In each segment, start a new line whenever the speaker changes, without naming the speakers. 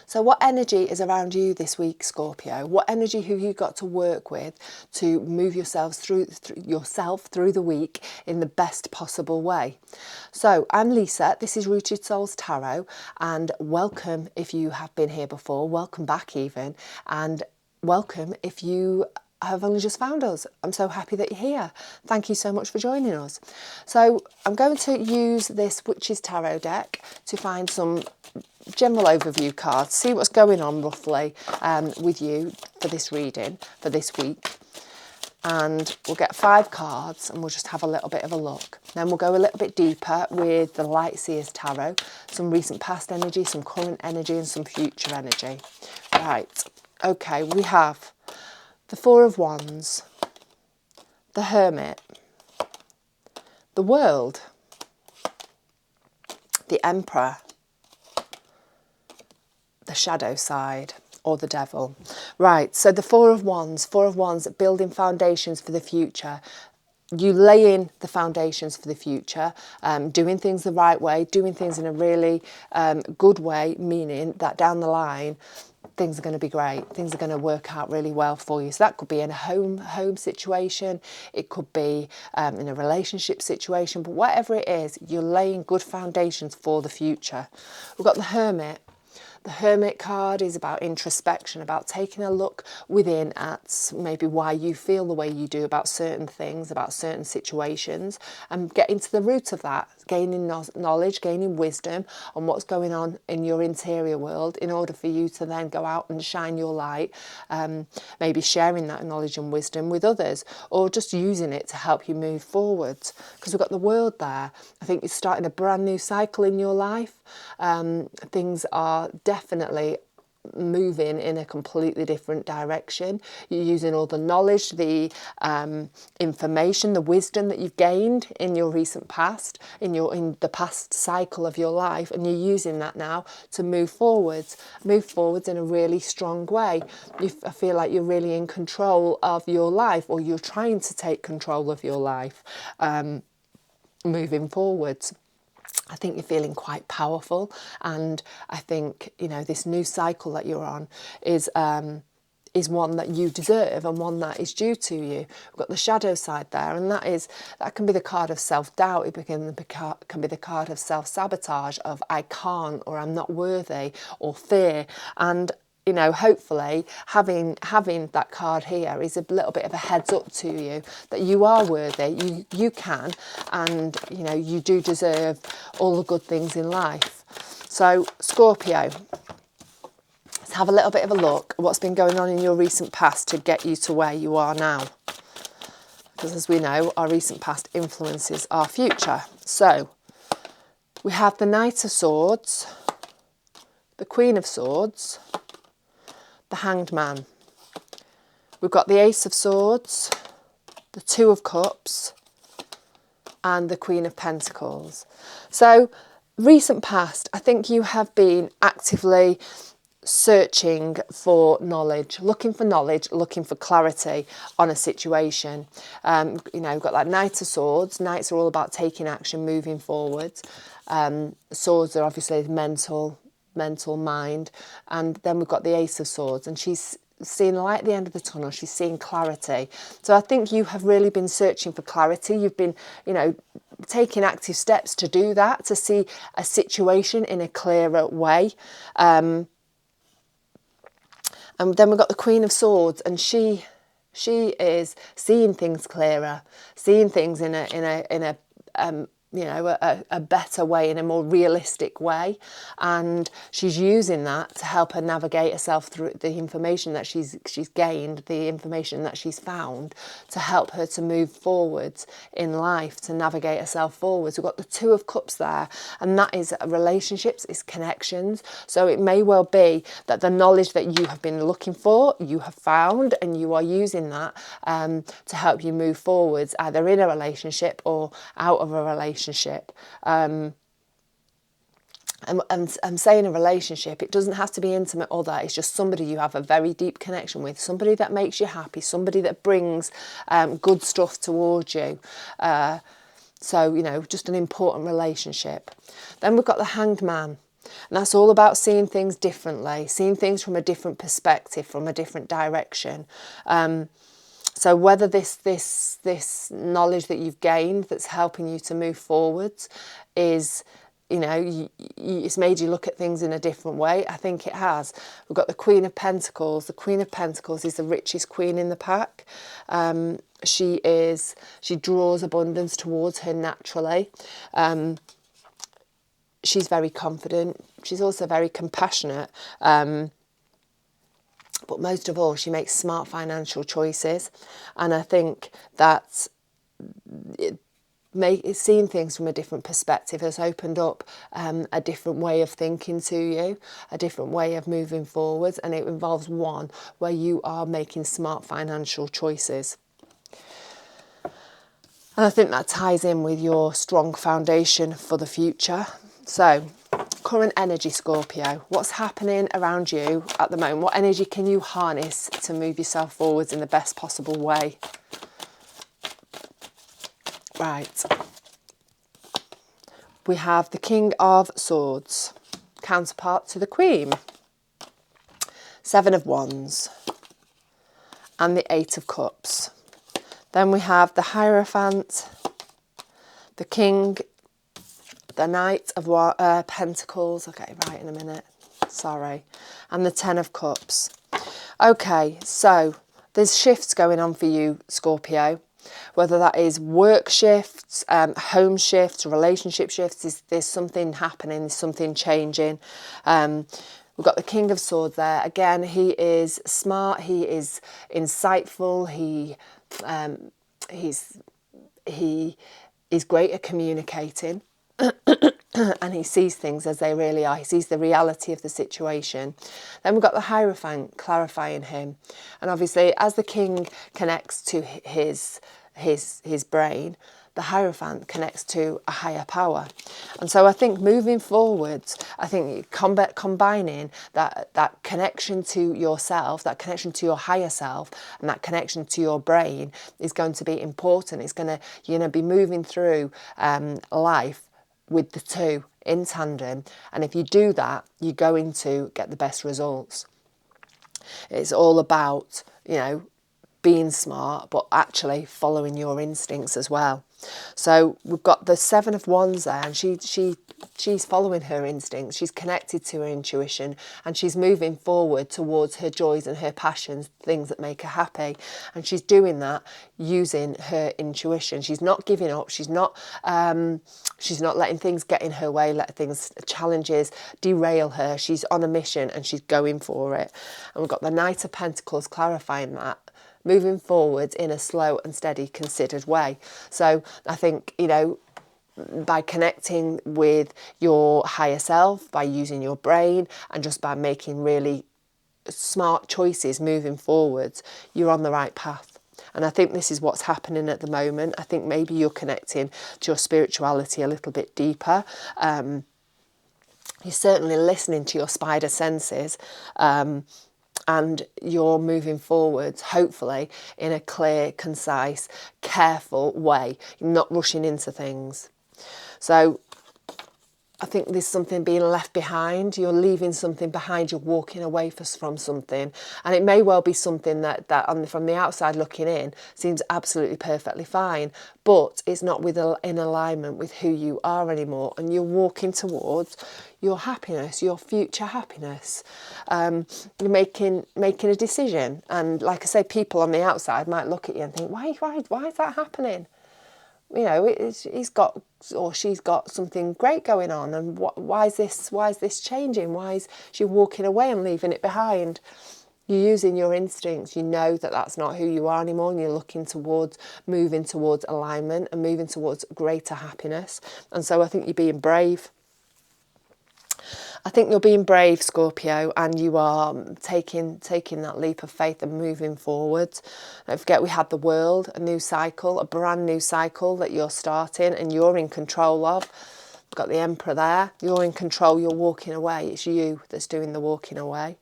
So what energy is around you this week, Scorpio? What energy have you got to work with to move yourself through the week in the best possible way? So I'm Lisa, this is Rooted Souls Tarot, and welcome if you have been here before, welcome back even, and welcome if you have only just found us. I'm so happy that you're here. Thank you so much for joining us. So I'm going to use this Witch's Tarot deck to find some general overview cards, see what's going on roughly with you for this reading for this week. And we'll get 5 cards and we'll just have a little bit of a look. Then we'll go a little bit deeper with the Light Seers Tarot, some recent past energy, some current energy and some future energy. Right, okay, we have the Four of Wands, the Hermit, the World, the Emperor, the Shadow Side, or the Devil. Right, so the Four of Wands, building foundations for the future. You laying the foundations for the future, doing things the right way, doing things in a really good way, meaning that down the line, things are going to be great. Things are going to work out really well for you. So that could be in a home situation. It could be in a relationship situation. But whatever it is, you're laying good foundations for the future. We've got the Hermit. The Hermit card is about introspection, about taking a look within at maybe why you feel the way you do about certain things, about certain situations, and getting to the root of that, gaining knowledge, gaining wisdom on what's going on in your interior world in order for you to then go out and shine your light, maybe sharing that knowledge and wisdom with others, or just using it to help you move forwards. Because we've got the World there. I think you're starting a brand new cycle in your life. Things are definitely moving in a completely different direction. You're using all the knowledge, the information, the wisdom that you've gained in your recent past, in the past cycle of your life, and you're using that now to move forwards in a really strong way. I feel like you're really in control of your life, or you're trying to take control of your life moving forwards. I think you're feeling quite powerful, and I think, you know, this new cycle that you're on is one that you deserve and one that is due to you. We've got the Shadow Side there, and that can be the card of self-doubt. It can be the card of self-sabotage, of I can't, or I'm not worthy, or fear. And you know, hopefully having that card here is a little bit of a heads up to you that you are worthy, you can, and you know, you do deserve all the good things in life. So Scorpio, let's have a little bit of a look at what's been going on in your recent past to get you to where you are now. Because as we know, our recent past influences our future. So we have the Knight of Swords, the Queen of Swords, the Hanged Man. We've got the Ace of Swords, the Two of Cups, and the Queen of Pentacles. So, recent past, I think you have been actively searching for knowledge, looking for clarity on a situation. You know, we've got that Knight of Swords. Knights are all about taking action, moving forwards. Swords are obviously mental mind, and then we've got the Ace of Swords, and she's seeing light at the end of the tunnel. She's seeing clarity. So I think you have really been searching for clarity. You've been, you know, taking active steps to do that, to see a situation in a clearer way. And then we've got the Queen of Swords, and she is seeing things clearer, seeing things in a you know, a better way, in a more realistic way, and she's using that to help her navigate herself through the information that she's gained, the information that she's found, to help her to move forwards in life, to navigate herself forwards. We've got the Two of Cups there, and that is relationships, is connections. So it may well be that the knowledge that you have been looking for, you have found, and you are using that to help you move forwards, either in a relationship or out of a relationship. And I'm saying a relationship, it doesn't have to be intimate or that. It's just somebody you have a very deep connection with, somebody that makes you happy, somebody that brings good stuff towards you. So, you know, just an important relationship. Then we've got the Hanged Man. And that's all about seeing things differently, seeing things from a different perspective, from a different direction. So whether this knowledge that you've gained that's helping you to move forwards is, you know, it's made you look at things in a different way. I think it has. We've got the Queen of Pentacles. The Queen of Pentacles is the richest queen in the pack. She draws abundance towards her naturally. She's very confident. She's also very compassionate. But most of all, she makes smart financial choices. And I think that seeing things from a different perspective has opened up a different way of thinking to you, a different way of moving forwards. And it involves one where you are making smart financial choices. And I think that ties in with your strong foundation for the future. So, current energy, Scorpio. What's happening around you at the moment? What energy can you harness to move yourself forwards in the best possible way? Right. We have the King of Swords, counterpart to the Queen. Seven of Wands. And the Eight of Cups. Then we have the Hierophant, the King, the Knight of Pentacles. Okay, right in a minute. Sorry. And the Ten of Cups. Okay, so there's shifts going on for you, Scorpio. Whether that is work shifts, home shifts, relationship shifts, there's something happening, there's something changing. We've got the King of Swords there. Again, he is smart, he is insightful, he is great at communicating. And he sees things as they really are. He sees the reality of the situation. Then we've got the Hierophant clarifying him. And obviously, as the king connects to his brain, the Hierophant connects to a higher power. And so I think moving forwards, I think combining that connection to yourself, that connection to your higher self, and that connection to your brain is going to be important. It's going to, be moving through life with the two in tandem. And if you do that, you're going to get the best results. It's all about, being smart, but actually following your instincts as well. So we've got the Seven of Wands there, and she's following her instincts. She's connected to her intuition, and she's moving forward towards her joys and her passions, things that make her happy. And she's doing that using her intuition. She's not giving up. She's not letting things get in her way, challenges derail her. She's on a mission and she's going for it. And we've got the Knight of Pentacles clarifying that, moving forward in a slow and steady, considered way. So I think, by connecting with your higher self, by using your brain, and just by making really smart choices moving forwards, you're on the right path. And I think this is what's happening at the moment. I think maybe you're connecting to your spirituality a little bit deeper. You're certainly listening to your spider senses. And you're moving forwards, hopefully, in a clear, concise, careful way. You're not rushing into things. So I think there's something being left behind. You're leaving something behind. You're walking away from something. And it may well be something that from the outside looking in seems absolutely perfectly fine, but it's not in alignment with who you are anymore. And you're walking towards your happiness, your future happiness. You're making a decision. And like I say, people on the outside might look at you and think, why is that happening? He's got or she's got something great going on, and why is this changing? Why is she walking away and leaving it behind? You're using your instincts. You know that that's not who you are anymore, and you're moving towards alignment and moving towards greater happiness. And so I think you're being brave. I think you're being brave, Scorpio, and you are taking that leap of faith and moving forward. Don't forget, we had the world, a new cycle, a brand new cycle that you're starting and you're in control of. We've got the Emperor there. You're in control. You're walking away. It's you that's doing the walking away.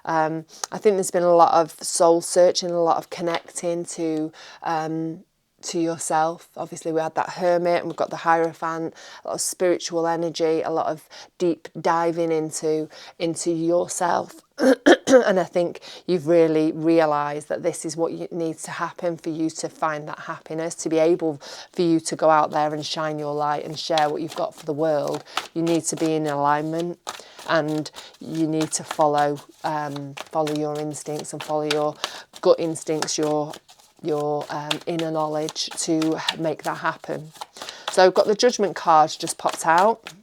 I think there's been a lot of soul searching, a lot of connecting to to yourself. Obviously we had that Hermit and we've got the Hierophant, a lot of spiritual energy, a lot of deep diving into yourself. And I think you've really realised that this is what needs to happen for you to find that happiness, to be able for you to go out there and shine your light and share what you've got for the world. You need to be in alignment, and you need to follow your instincts and follow your gut instincts, your inner knowledge to make that happen. So I've got the Judgment cards just popped out.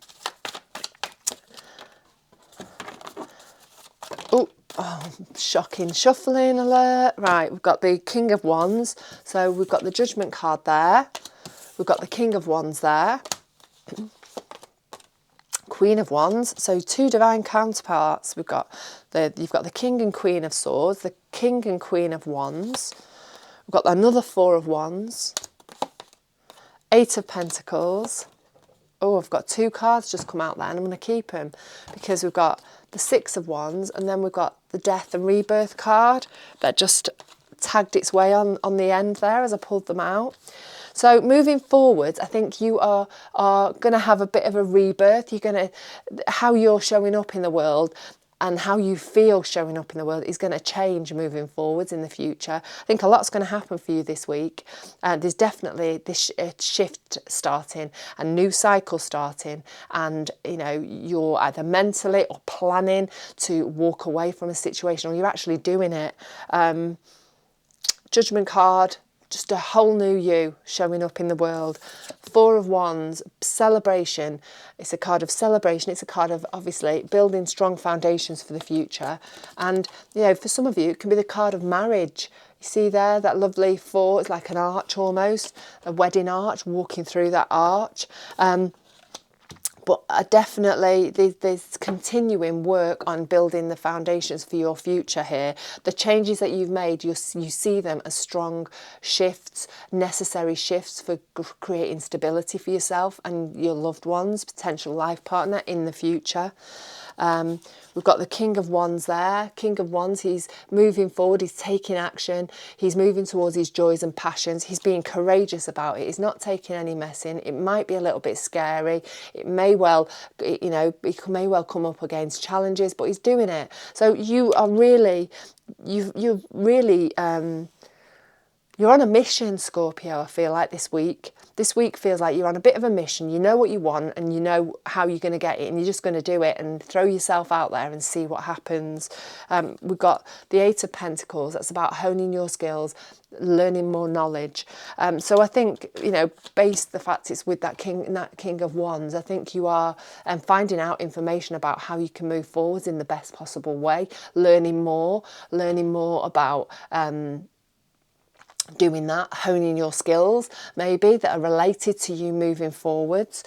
Oh, shocking shuffling alert. Right, we've got the King of Wands. So we've got the Judgment card there. We've got the King of Wands there. Queen of Wands. So two divine counterparts. You've got the King and Queen of Swords, the King and Queen of Wands. We've got another Four of Wands. Eight of Pentacles. Oh, I've got two cards just come out there, and I'm going to keep them because we've got the Six of Wands, and then we've got the Death and Rebirth card that just tagged its way on the end there as I pulled them out. So moving forward, I think you are going to have a bit of a rebirth. How you're showing up in the world and how you feel showing up in the world is going to change moving forwards in the future. I think a lot's going to happen for you this week. There's definitely this shift starting, a new cycle starting, and you're either mentally or planning to walk away from a situation, or you're actually doing it. Judgment card. Just a whole new you showing up in the world. Four of Wands, celebration. It's a card of celebration. It's a card of obviously building strong foundations for the future. And, for some of you, it can be the card of marriage. You see there, that lovely four, it's like an arch almost, a wedding arch, walking through that arch. But definitely there's continuing work on building the foundations for your future here. The changes that you've made, you see them as strong shifts, necessary shifts for creating stability for yourself and your loved ones, potential life partner in the future. We've got the King of Wands there. King of Wands, he's moving forward, he's taking action, he's moving towards his joys and passions, he's being courageous about it, he's not taking any messing. It might be a little bit scary, it may well, he may well come up against challenges, but he's doing it. So you are really, you're really, you're on a mission, Scorpio, I feel like this week. This week feels like you're on a bit of a mission. You know what you want and you know how you're going to get it, and you're just going to do it and throw yourself out there and see what happens. We've got the Eight of Pentacles. That's about honing your skills, learning more knowledge. So I think, based the fact it's with that King of Wands, I think you are finding out information about how you can move forwards in the best possible way, learning more about doing that, honing your skills maybe that are related to you moving forwards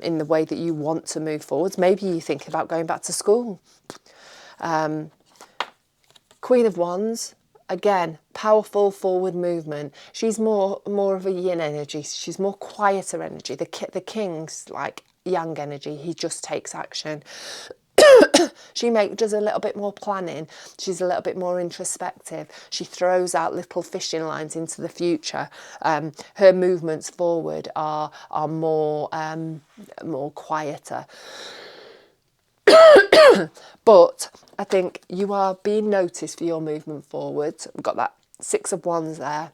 in the way that you want to move forwards. Maybe you think about going back to school. Queen of Wands, again, powerful forward movement. She's more of a yin energy. She's more quieter energy. The King's like yang energy. He just takes action. She does a little bit more planning. She's a little bit more introspective. She throws out little fishing lines into the future. Her movements forward are more quieter. But I think you are being noticed for your movement forward. We've got that Six of Wands there.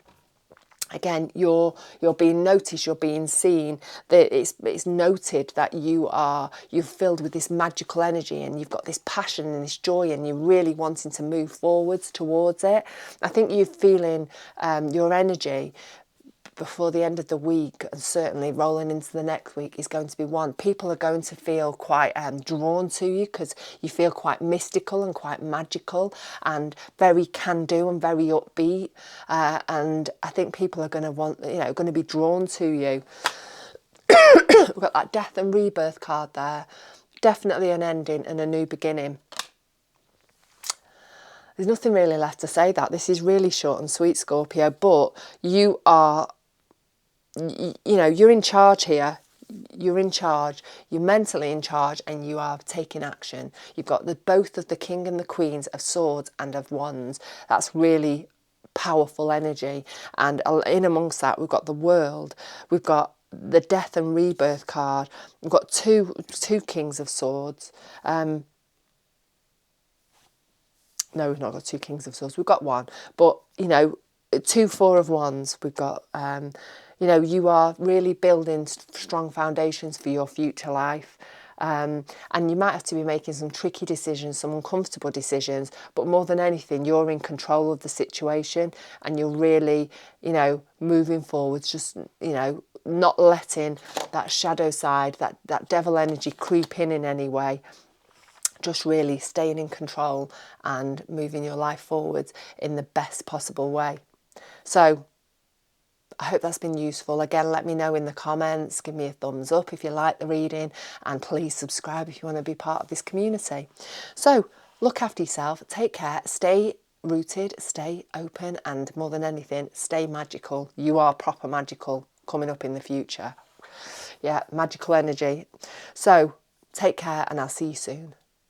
Again, you're being noticed, you're being seen. That it's noted that you're filled with this magical energy, and you've got this passion and this joy, and you're really wanting to move forwards towards it. I think you're feeling your energy before the end of the week, and certainly rolling into the next week, is going to be one. People are going to feel quite drawn to you because you feel quite mystical and quite magical and very can-do and very upbeat. And I think people are going to be drawn to you. We've got that Death and Rebirth card there. Definitely an ending and a new beginning. There's nothing really left to say that. This is really short and sweet, Scorpio, but you are, you're in charge here. You're in charge. You're mentally in charge, and you are taking action. You've got both of the King and the Queens of Swords and of Wands. That's really powerful energy. And in amongst that, we've got the World, we've got the Death and Rebirth card, we've got two Kings of Swords. No, we've not got two Kings of Swords, we've got one, but you know, two Four of Wands. We've got you know, you are really building strong foundations for your future life. And you might have to be making some tricky decisions, some uncomfortable decisions, but more than anything, you're in control of the situation, and you're really, you know, moving forwards, just, you know, not letting that shadow side, that devil energy creep in any way. Just really staying in control and moving your life forwards in the best possible way. So I hope that's been useful. Again, let me know in the comments, give me a thumbs up if you like the reading, and please subscribe if you want to be part of this community. So look after yourself, take care, stay rooted, stay open, and more than anything, stay magical. You are proper magical coming up in the future. Yeah, magical energy. So take care, and I'll see you soon.